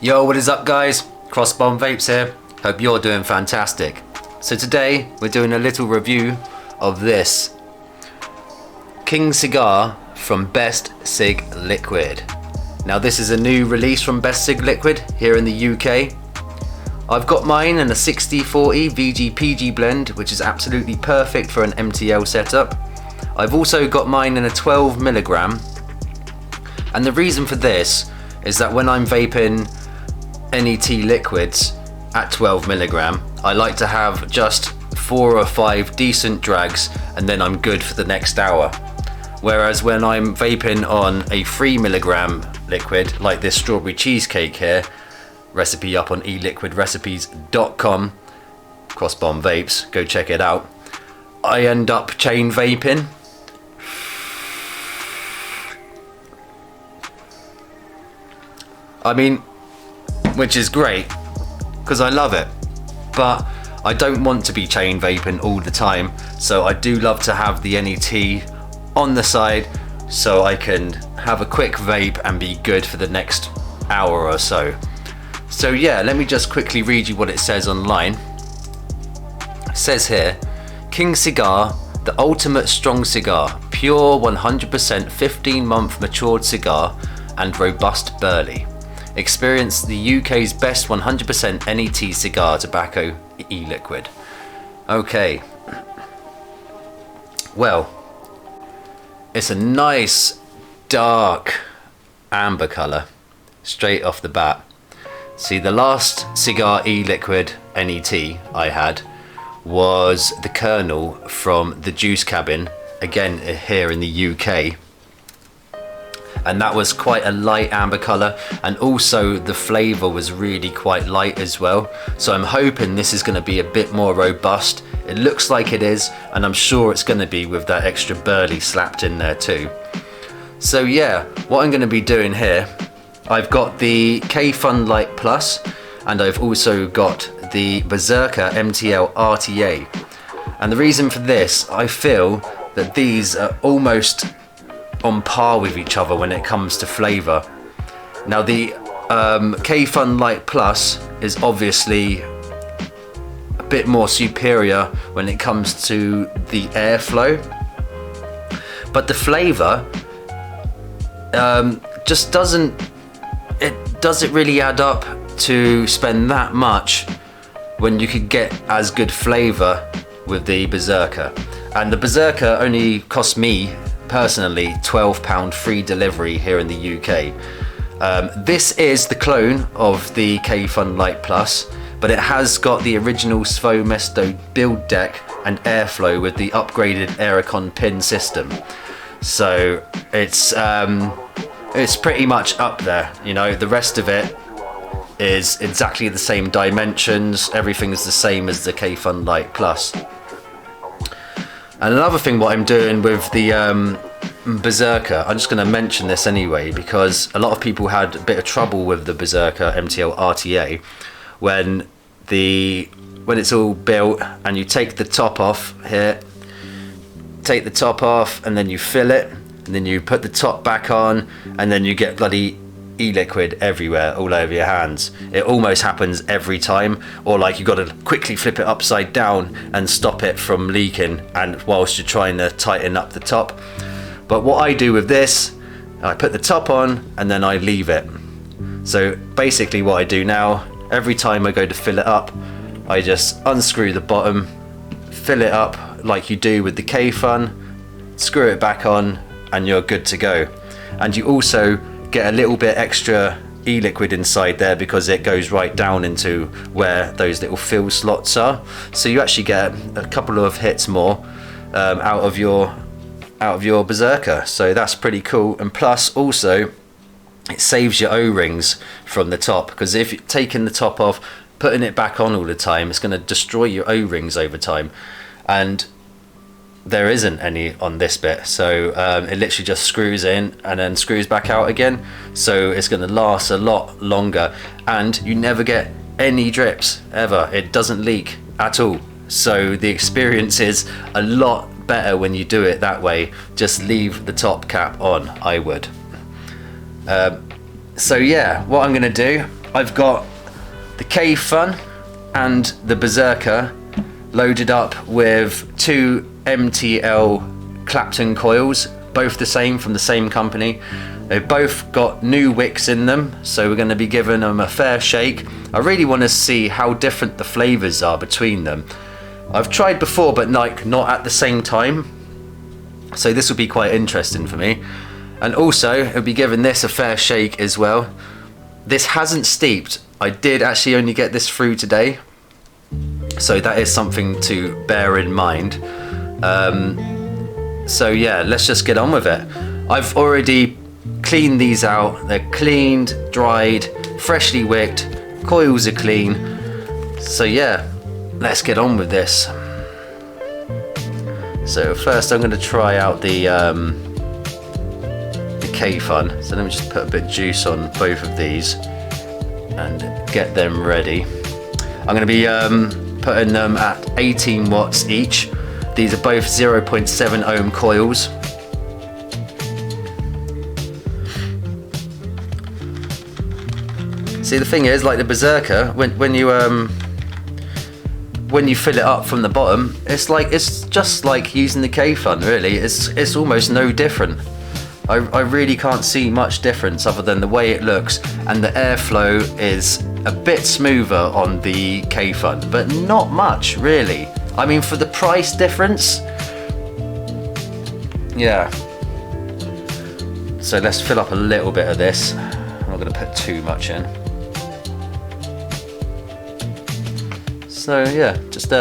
Yo, what is up guys? Crossbomb Vapes here. Hope you're doing fantastic. So today we're doing a little review of this King Cigar from Bestcigliquid. Now this is a new release from Bestcigliquid here in the UK. I've got mine in a 60/40 VG/PG blend, which is absolutely perfect for an MTL setup. I've also got mine in a 12mg, and the reason for this is that when I'm vaping N.E.T liquids at 12mg, I like to have just 4 or 5 decent drags and then I'm good for the next hour. Whereas when I'm vaping on a 3mg liquid, like this strawberry cheesecake here, recipe up on eliquidrecipes.com, Crossbomb Vapes, go check it out, I end up chain vaping. I mean, which is great, because I love it, but I don't want to be chain vaping all the time, so I do love to have the N.E.T on the side so I can have a quick vape and be good for the next hour or so. So yeah, let me just quickly read you what it says online. It says here, King Cigar, the ultimate strong cigar, pure 100% 15-month matured cigar and robust burley. Experience the UK's best 100% N.E.T cigar tobacco e-liquid. Okay. Well, it's a nice dark amber colour straight off the bat. See, the last cigar e-liquid N.E.T I had was the Kernel from the Juice Cabin, again here in the UK. And that was quite a light amber colour, and also the flavour was really quite light as well. So I'm hoping this is going to be a bit more robust. It looks like it is, and I'm sure it's going to be with that extra burley slapped in there too. So yeah, what I'm going to be doing here, I've got the Kayfun Lite Plus, and I've also got the Berserker MTL RTA. And the reason for this, I feel that these are almost on par with each other when it comes to flavour. Now the Kayfun Lite Plus is obviously a bit more superior when it comes to the airflow, but the flavour just doesn't really add up to spend that much when you could get as good flavour with the Berserker. And the Berserker only cost me personally £12 free delivery here in the UK. This is the clone of the Kayfun Lite Plus, but it has got the original Svo Mesto build deck and airflow with the upgraded Aerocon pin system. So it's pretty much up there, you know. The rest of it is exactly the same dimensions, everything is the same as the Kayfun Lite Plus. And another thing what I'm doing with the Berserker, I'm just going to mention this anyway, because a lot of people had a bit of trouble with the Berserker MTL RTA when it's all built and you take the top off here, take the top off and then you fill it, and then you put the top back on, and then you get bloody e-liquid everywhere, all over your hands. It almost happens every time, or like you got to quickly flip it upside down and stop it from leaking, and whilst you're trying to tighten up the top. But what I do with this, I put the top on and then I leave it. So basically what I do now, every time I go to fill it up, I just unscrew the bottom, fill it up like you do with the Kayfun, screw it back on, and you're good to go. And you also get a little bit extra e-liquid inside there because it goes right down into where those little fill slots are, so you actually get a couple of hits more out of your Berserker. So that's pretty cool. And plus also it saves your O-rings from the top, because if you're taking the top off, putting it back on all the time, it's going to destroy your O-rings over time, and there isn't any on this bit, so it literally just screws in and then screws back out again, so it's going to last a lot longer, and you never get any drips ever. It doesn't leak at all, so the experience is a lot better when you do it that way. Just leave the top cap on, I would. So yeah, what I'm gonna do, I've got the Kayfun and the Berserker loaded up with 2 MTL Clapton coils, both the same, from the same company. They've both got new wicks in them, so we're going to be giving them a fair shake. I really want to see how different the flavors are between them. I've tried before, but like not at the same time, so this will be quite interesting for me. And also I'll be giving this a fair shake as well. This hasn't steeped. I did actually only get this through today, so that is something to bear in mind. So yeah, let's just get on with it. I've already cleaned these out. They're cleaned, dried, freshly wicked, coils are clean. So yeah, let's get on with this. So first I'm going to try out the Kayfun. So let me just put a bit of juice on both of these and get them ready. I'm going to be putting them at 18 watts each. These are both 0.7 ohm coils. See, the thing is, like the Berserker, when you fill it up from the bottom, it's just like using the Kayfun. Really, it's almost no different. I really can't see much difference other than the way it looks, and the airflow is a bit smoother on the Kayfun, but not much really. I mean, for the price difference, yeah. So let's fill up a little bit of this. I'm not going to put too much in. So yeah, just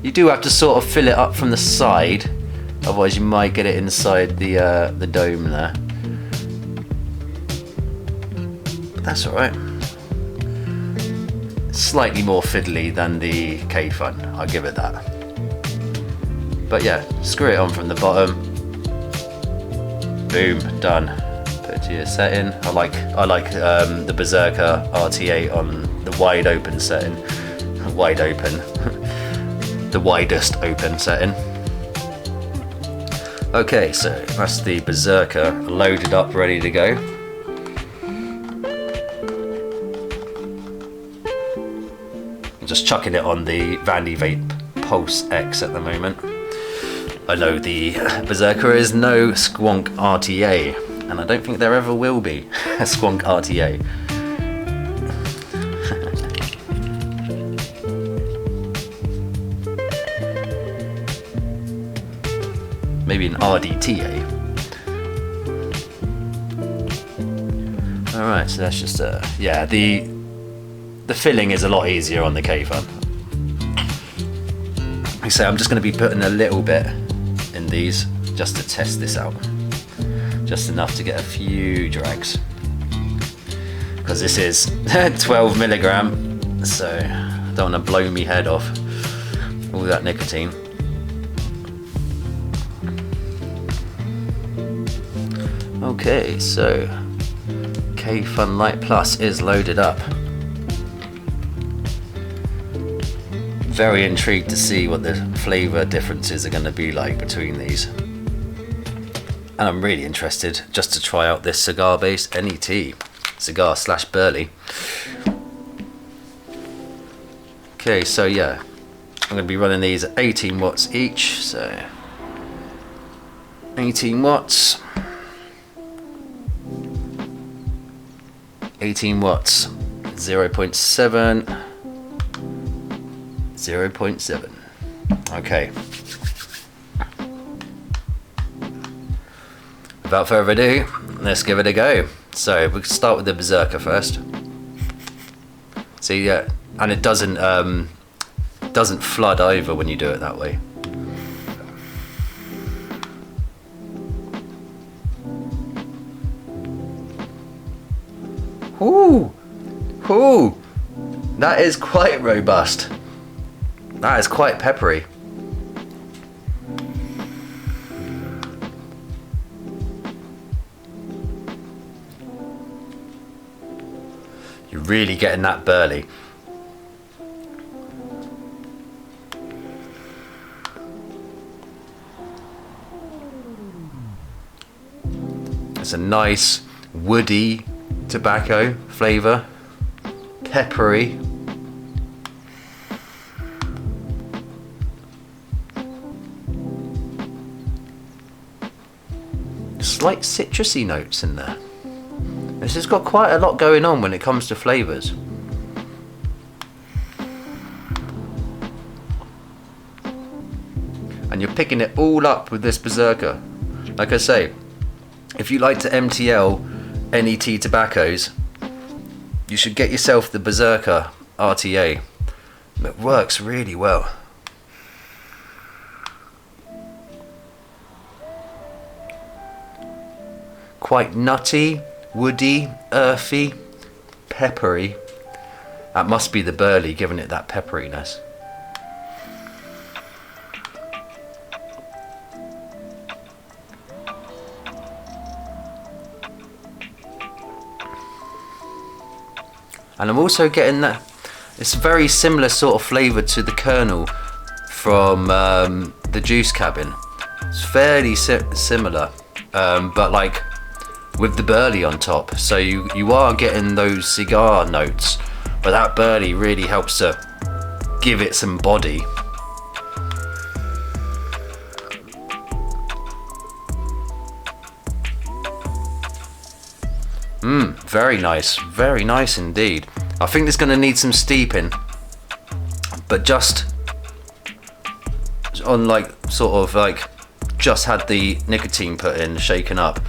you do have to sort of fill it up from the side, otherwise you might get it inside the dome there. But that's all right. Slightly more fiddly than the Kayfun, I'll give it that. But yeah, screw it on from the bottom. Boom, done. Put it to your setting. I like the Berserker RTA on the wide open setting. Wide open. The widest open setting. Okay, so that's the Berserker loaded up, ready to go. Just chucking it on the Vandy Vape Pulse X at the moment. I know the Berserker is no Squonk RTA, and I don't think there ever will be a Squonk RTA. Maybe an RDTA. Alright, so that's just yeah, the filling is a lot easier on the Kayfun. Like I say, I'm just going to be putting a little bit in these just to test this out. Just enough to get a few drags. Because this is 12 milligram, so I don't want to blow me head off all that nicotine. Okay, so Kayfun Lite Plus is loaded up. Very intrigued to see what the flavour differences are going to be like between these. And I'm really interested just to try out this cigar based N.E.T. Cigar / Burley. Okay, so yeah, I'm going to be running these at 18 watts each. So 18 watts. 18 watts, 0.7, 0.7. Okay. Without further ado, let's give it a go. So we can start with the Berserker first. See, yeah, and it doesn't flood over when you do it that way. Ooh, ooh, that is quite robust. That is quite peppery. You're really getting that burley. It's a nice woody tobacco flavour, peppery. Slight citrusy notes in there. This has got quite a lot going on when it comes to flavours. And you're picking it all up with this Berserker. Like I say, if you like to MTL N.E.T tobaccos, you should get yourself the Berserker RTA. It works really well. Quite nutty, woody, earthy, peppery. That must be the burley giving it that pepperiness. And I'm also getting that, it's a very similar sort of flavour to the kernel from the juice cabin. It's fairly similar, but like with the burley on top. So you are getting those cigar notes, but that burley really helps to give it some body. Very nice indeed. I think it's going to need some steeping, but just on like sort of like just had the nicotine put in, shaken up.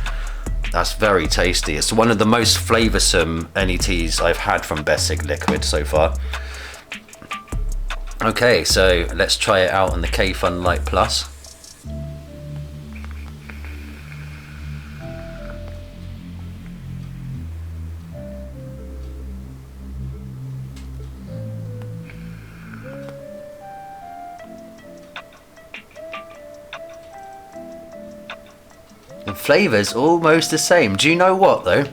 That's very tasty. It's one of the most flavoursome N.E.Ts I've had from Bestcigliquid so far. Okay, so let's try it out on the Kayfun Lite Plus. The flavour's almost the same. Do you know what though?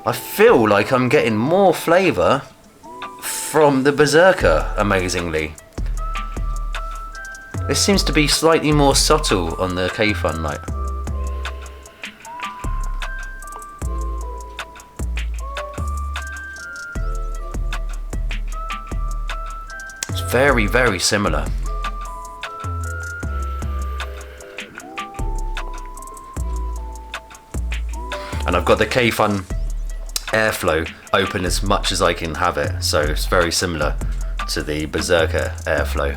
I feel like I'm getting more flavour from the Berserker, amazingly. This seems to be slightly more subtle on the Kayfun Lite. It's very similar. And I've got the Kayfun airflow open as much as I can have it, so it's very similar to the Berserker airflow.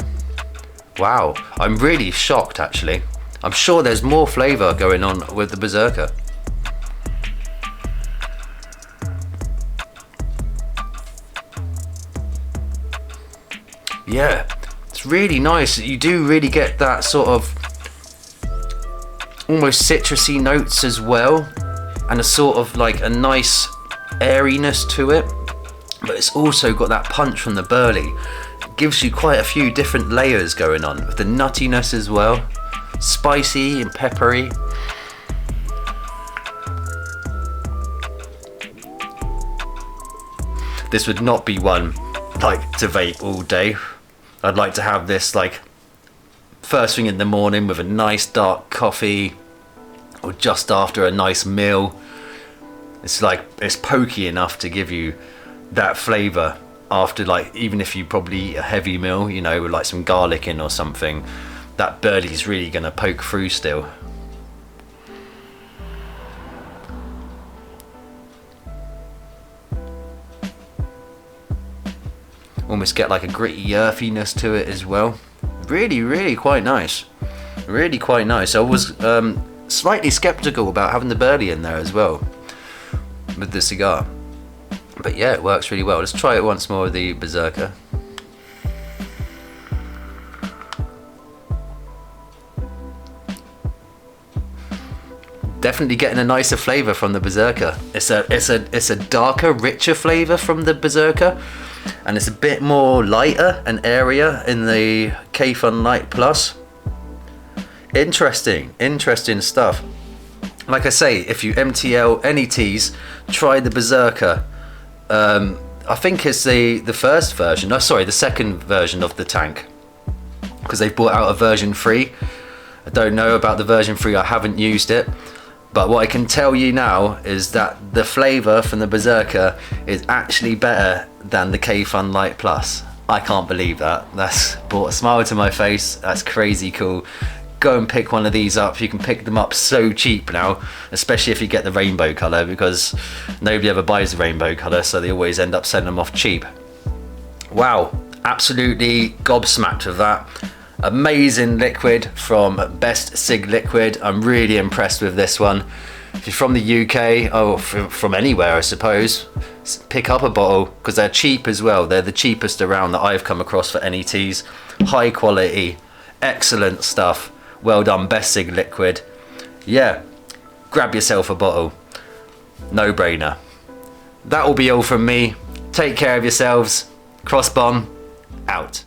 Wow, I'm really shocked actually. I'm sure there's more flavour going on with the Berserker. Yeah, it's really nice. You do really get that sort of almost citrusy notes as well, and a sort of like a nice airiness to it, but it's also got that punch from the burley. It gives you quite a few different layers going on with the nuttiness as well, spicy and peppery. This would not be one like to vape all day. I'd like to have this like first thing in the morning with a nice dark coffee, or just after a nice meal. It's like, it's pokey enough to give you that flavour after, like, even if you probably eat a heavy meal, you know, with like some garlic in or something, that burley's really going to poke through still. Almost get like a gritty earthiness to it as well. Really quite nice. Really quite nice. I was slightly skeptical about having the burley in there as well with the cigar, but yeah, it works really well. Let's try it once more with the Berserker. Definitely getting a nicer flavour from the Berserker. It's a darker, richer flavour from the Berserker, and it's a bit more lighter and airier in the Kayfun Lite Plus. Interesting stuff. Like I say, if you MTL N.E.Ts, try the Berserker. I think it's the first version, no sorry, the second version of the tank, because they've brought out a version 3. I don't know about the version 3, I haven't used it, But what I can tell you now is that the flavour from the Berserker is actually better than the Kayfun Lite Plus. I can't believe that. That's brought a smile to my face. That's crazy cool. Go and pick one of these up. You can pick them up so cheap now, especially if you get the rainbow colour, because nobody ever buys the rainbow colour, so they always end up selling them off cheap. Wow, absolutely gobsmacked with that. Amazing liquid from Bestcigliquid. I'm really impressed with this one. If you're from the UK, or from anywhere I suppose, pick up a bottle, because they're cheap as well. They're the cheapest around that I've come across for N.E.Ts. High quality, excellent stuff. Well done, Bestcigliquid. Yeah, grab yourself a bottle. No brainer. That will be all from me. Take care of yourselves. Crossbomb out.